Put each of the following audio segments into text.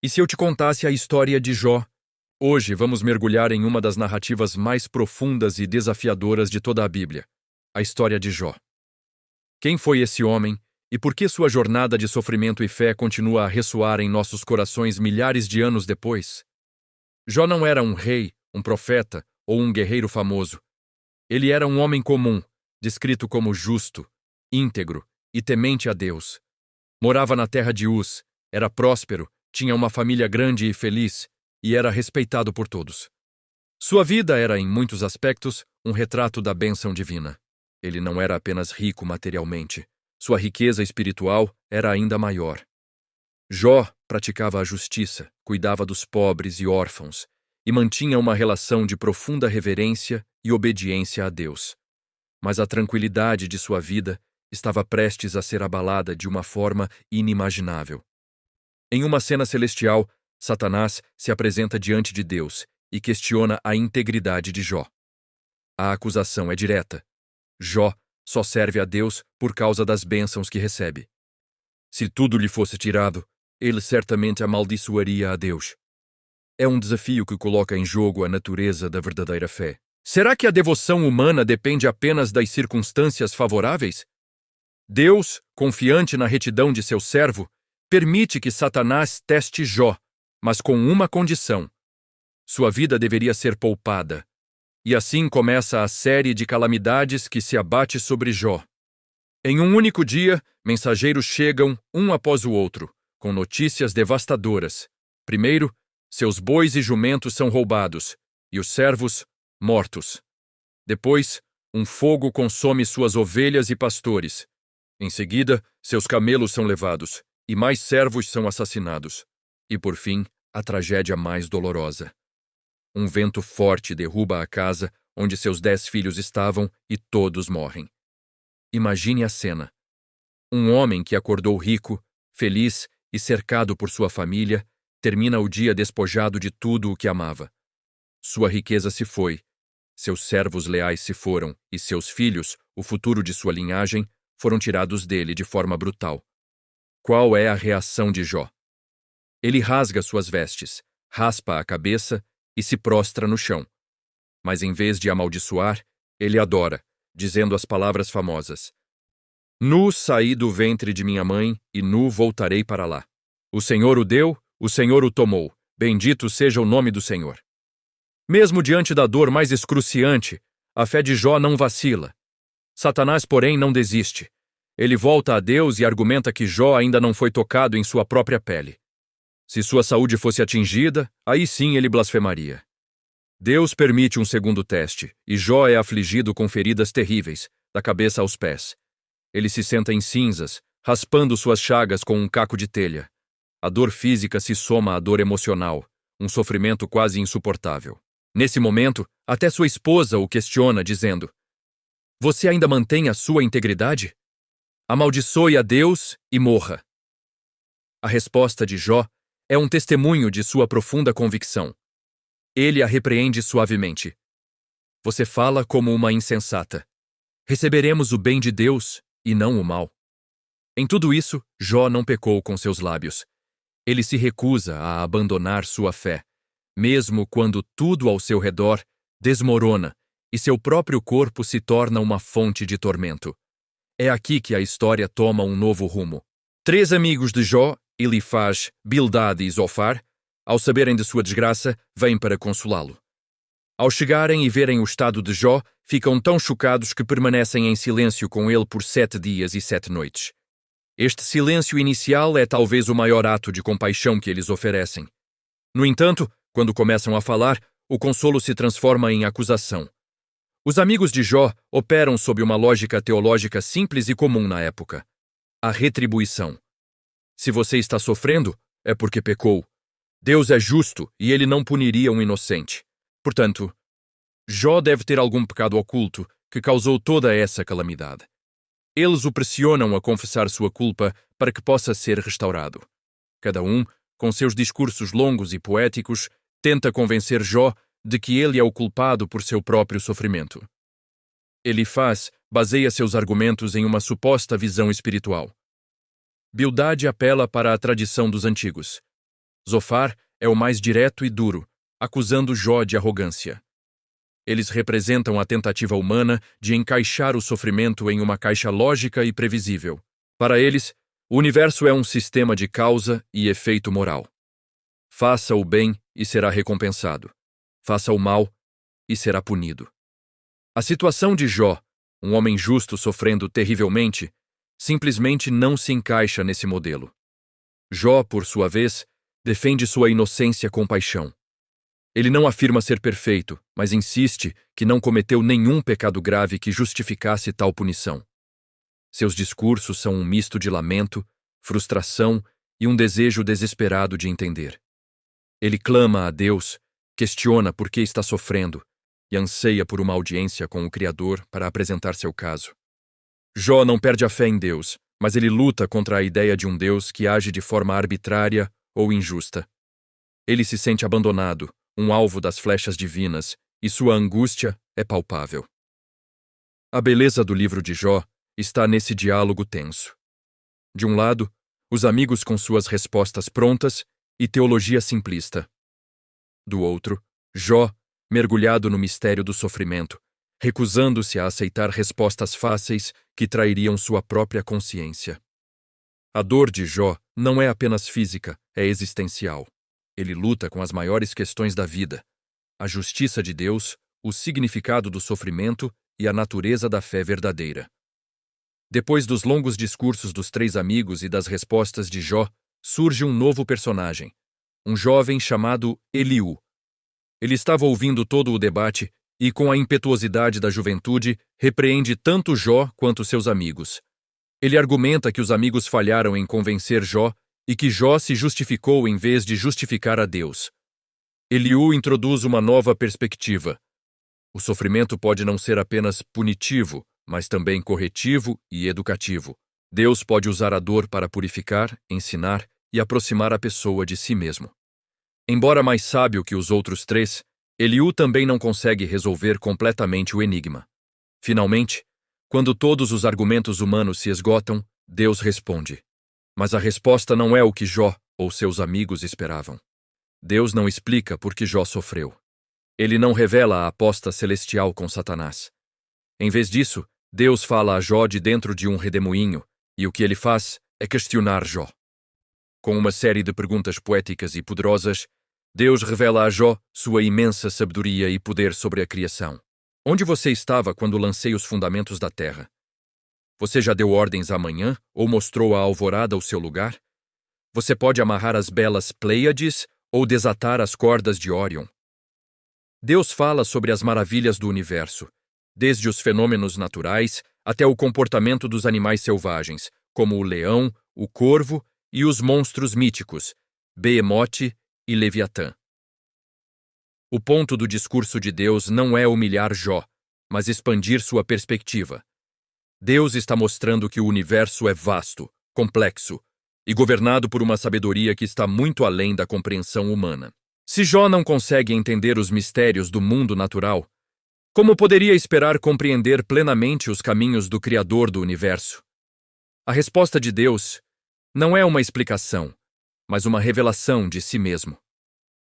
E se eu te contasse a história de Jó? Hoje vamos mergulhar em uma das narrativas mais profundas e desafiadoras de toda a Bíblia, a história de Jó. Quem foi esse homem e por que sua jornada de sofrimento e fé continua a ressoar em nossos corações milhares de anos depois? Jó não era um rei, um profeta ou um guerreiro famoso. Ele era um homem comum, descrito como justo, íntegro e temente a Deus. Morava na terra de Uz, era próspero, tinha uma família grande e feliz, e era respeitado por todos. Sua vida era, em muitos aspectos, um retrato da bênção divina. Ele não era apenas rico materialmente. Sua riqueza espiritual era ainda maior. Jó praticava a justiça, cuidava dos pobres e órfãos, e mantinha uma relação de profunda reverência e obediência a Deus. Mas a tranquilidade de sua vida estava prestes a ser abalada de uma forma inimaginável. Em uma cena celestial, Satanás se apresenta diante de Deus e questiona a integridade de Jó. A acusação é direta. Jó só serve a Deus por causa das bênçãos que recebe. Se tudo lhe fosse tirado, ele certamente amaldiçoaria a Deus. É um desafio que coloca em jogo a natureza da verdadeira fé. Será que a devoção humana depende apenas das circunstâncias favoráveis? Deus, confiante na retidão de seu servo, permite que Satanás teste Jó, mas com uma condição. Sua vida deveria ser poupada. E assim começa a série de calamidades que se abate sobre Jó. Em um único dia, mensageiros chegam, um após o outro, com notícias devastadoras. Primeiro, seus bois e jumentos são roubados, e os servos, mortos. Depois, um fogo consome suas ovelhas e pastores. Em seguida, seus camelos são levados, e mais servos são assassinados. E, por fim, a tragédia mais dolorosa. Um vento forte derruba a casa onde seus 10 filhos estavam e todos morrem. Imagine a cena. Um homem que acordou rico, feliz e cercado por sua família, termina o dia despojado de tudo o que amava. Sua riqueza se foi, seus servos leais se foram e seus filhos, o futuro de sua linhagem, foram tirados dele de forma brutal. Qual é a reação de Jó? Ele rasga suas vestes, raspa a cabeça e se prostra no chão. Mas em vez de amaldiçoar, ele adora, dizendo as palavras famosas: Nu saí do ventre de minha mãe e nu voltarei para lá. O Senhor o deu, o Senhor o tomou. Bendito seja o nome do Senhor. Mesmo diante da dor mais excruciante, a fé de Jó não vacila. Satanás, porém, não desiste. Ele volta a Deus e argumenta que Jó ainda não foi tocado em sua própria pele. Se sua saúde fosse atingida, aí sim ele blasfemaria. Deus permite um segundo teste, e Jó é afligido com feridas terríveis, da cabeça aos pés. Ele se senta em cinzas, raspando suas chagas com um caco de telha. A dor física se soma à dor emocional, um sofrimento quase insuportável. Nesse momento, até sua esposa o questiona, dizendo: Você ainda mantém a sua integridade? Amaldiçoe a Deus e morra. A resposta de Jó é um testemunho de sua profunda convicção. Ele a repreende suavemente. Você fala como uma insensata. Receberemos o bem de Deus e não o mal. Em tudo isso, Jó não pecou com seus lábios. Ele se recusa a abandonar sua fé, mesmo quando tudo ao seu redor desmorona e seu próprio corpo se torna uma fonte de tormento. É aqui que a história toma um novo rumo. 3 amigos de Jó, Elifaz, Bildade e Zofar, ao saberem de sua desgraça, vêm para consolá-lo. Ao chegarem e verem o estado de Jó, ficam tão chocados que permanecem em silêncio com ele por 7 dias e 7 noites. Este silêncio inicial é talvez o maior ato de compaixão que eles oferecem. No entanto, quando começam a falar, o consolo se transforma em acusação. Os amigos de Jó operam sob uma lógica teológica simples e comum na época: a retribuição. Se você está sofrendo, é porque pecou. Deus é justo e ele não puniria um inocente. Portanto, Jó deve ter algum pecado oculto que causou toda essa calamidade. Eles o pressionam a confessar sua culpa para que possa ser restaurado. Cada um, com seus discursos longos e poéticos, tenta convencer Jó de que ele é o culpado por seu próprio sofrimento. Elifaz baseia seus argumentos em uma suposta visão espiritual. Bildade apela para a tradição dos antigos. Zofar é o mais direto e duro, acusando Jó de arrogância. Eles representam a tentativa humana de encaixar o sofrimento em uma caixa lógica e previsível. Para eles, o universo é um sistema de causa e efeito moral. Faça o bem e será recompensado. Faça o mal e será punido. A situação de Jó, um homem justo sofrendo terrivelmente, simplesmente não se encaixa nesse modelo. Jó, por sua vez, defende sua inocência com paixão. Ele não afirma ser perfeito, mas insiste que não cometeu nenhum pecado grave que justificasse tal punição. Seus discursos são um misto de lamento, frustração e um desejo desesperado de entender. Ele clama a Deus, questiona por que está sofrendo e anseia por uma audiência com o Criador para apresentar seu caso. Jó não perde a fé em Deus, mas ele luta contra a ideia de um Deus que age de forma arbitrária ou injusta. Ele se sente abandonado, um alvo das flechas divinas, e sua angústia é palpável. A beleza do livro de Jó está nesse diálogo tenso. De um lado, os amigos com suas respostas prontas e teologia simplista. Do outro, Jó, mergulhado no mistério do sofrimento, recusando-se a aceitar respostas fáceis que trairiam sua própria consciência. A dor de Jó não é apenas física, é existencial. Ele luta com as maiores questões da vida: a justiça de Deus, o significado do sofrimento e a natureza da fé verdadeira. Depois dos longos discursos dos três amigos e das respostas de Jó, surge um novo personagem, um jovem chamado Eliú. Ele estava ouvindo todo o debate e, com a impetuosidade da juventude, repreende tanto Jó quanto seus amigos. Ele argumenta que os amigos falharam em convencer Jó e que Jó se justificou em vez de justificar a Deus. Eliú introduz uma nova perspectiva. O sofrimento pode não ser apenas punitivo, mas também corretivo e educativo. Deus pode usar a dor para purificar, ensinar e aproximar a pessoa de si mesmo. Embora mais sábio que os outros três, Eliú também não consegue resolver completamente o enigma. Finalmente, quando todos os argumentos humanos se esgotam, Deus responde. Mas a resposta não é o que Jó ou seus amigos esperavam. Deus não explica por que Jó sofreu. Ele não revela a aposta celestial com Satanás. Em vez disso, Deus fala a Jó de dentro de um redemoinho, e o que ele faz é questionar Jó. Com uma série de perguntas poéticas e poderosas, Deus revela a Jó sua imensa sabedoria e poder sobre a criação. Onde você estava quando lancei os fundamentos da terra? Você já deu ordens amanhã ou mostrou à alvorada o seu lugar? Você pode amarrar as belas Pleiades ou desatar as cordas de Órion. Deus fala sobre as maravilhas do universo, desde os fenômenos naturais até o comportamento dos animais selvagens, como o leão, o corvo e os monstros míticos, Behemoth e Leviatã. O ponto do discurso de Deus não é humilhar Jó, mas expandir sua perspectiva. Deus está mostrando que o universo é vasto, complexo e governado por uma sabedoria que está muito além da compreensão humana. Se Jó não consegue entender os mistérios do mundo natural, como poderia esperar compreender plenamente os caminhos do Criador do universo? A resposta de Deus não é uma explicação, mas uma revelação de si mesmo.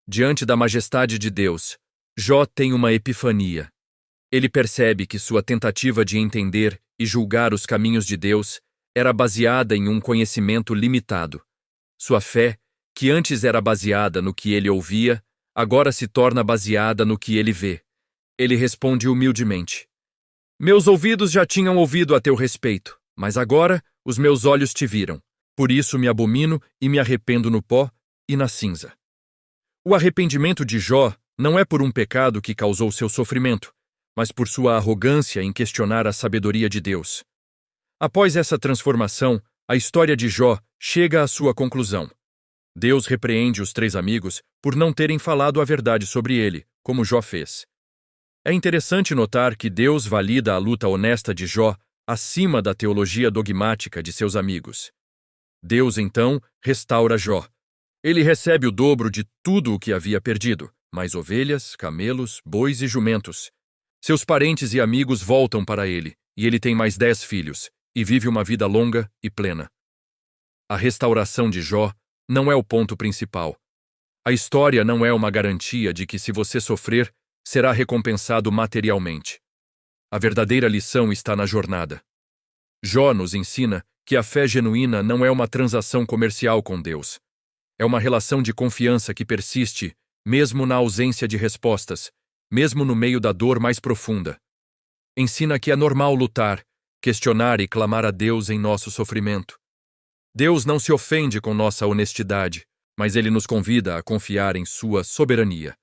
Diante da majestade de Deus, Jó tem uma epifania. Ele percebe que sua tentativa de entender e julgar os caminhos de Deus era baseada em um conhecimento limitado. Sua fé, que antes era baseada no que ele ouvia, agora se torna baseada no que ele vê. Ele responde humildemente: Meus ouvidos já tinham ouvido a teu respeito, mas agora os meus olhos te viram. Por isso me abomino e me arrependo no pó e na cinza. O arrependimento de Jó não é por um pecado que causou seu sofrimento, mas por sua arrogância em questionar a sabedoria de Deus. Após essa transformação, a história de Jó chega à sua conclusão. Deus repreende os três amigos por não terem falado a verdade sobre ele, como Jó fez. É interessante notar que Deus valida a luta honesta de Jó acima da teologia dogmática de seus amigos. Deus, então, restaura Jó. Ele recebe o dobro de tudo o que havia perdido, mais ovelhas, camelos, bois e jumentos. Seus parentes e amigos voltam para ele, e ele tem mais 10 filhos, e vive uma vida longa e plena. A restauração de Jó não é o ponto principal, A história não é uma garantia de que, se você sofrer, será recompensado materialmente. A verdadeira lição está na jornada. Jó nos ensina que a fé genuína não é uma transação comercial com Deus. É uma relação de confiança que persiste, mesmo na ausência de respostas, mesmo no meio da dor mais profunda. Ensina que é normal lutar, questionar e clamar a Deus em nosso sofrimento. Deus não se ofende com nossa honestidade, mas Ele nos convida a confiar em sua soberania,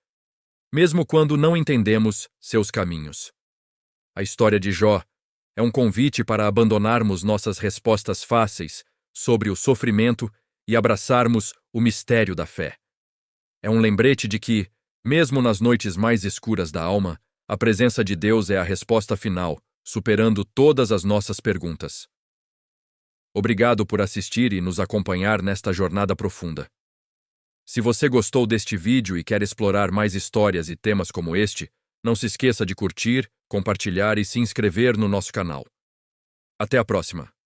mesmo quando não entendemos seus caminhos. A história de Jó é um convite para abandonarmos nossas respostas fáceis sobre o sofrimento e abraçarmos o mistério da fé. É um lembrete de que, mesmo nas noites mais escuras da alma, a presença de Deus é a resposta final, superando todas as nossas perguntas. Obrigado por assistir e nos acompanhar nesta jornada profunda. Se você gostou deste vídeo e quer explorar mais histórias e temas como este, não se esqueça de curtir, compartilhar e se inscrever no nosso canal. Até a próxima!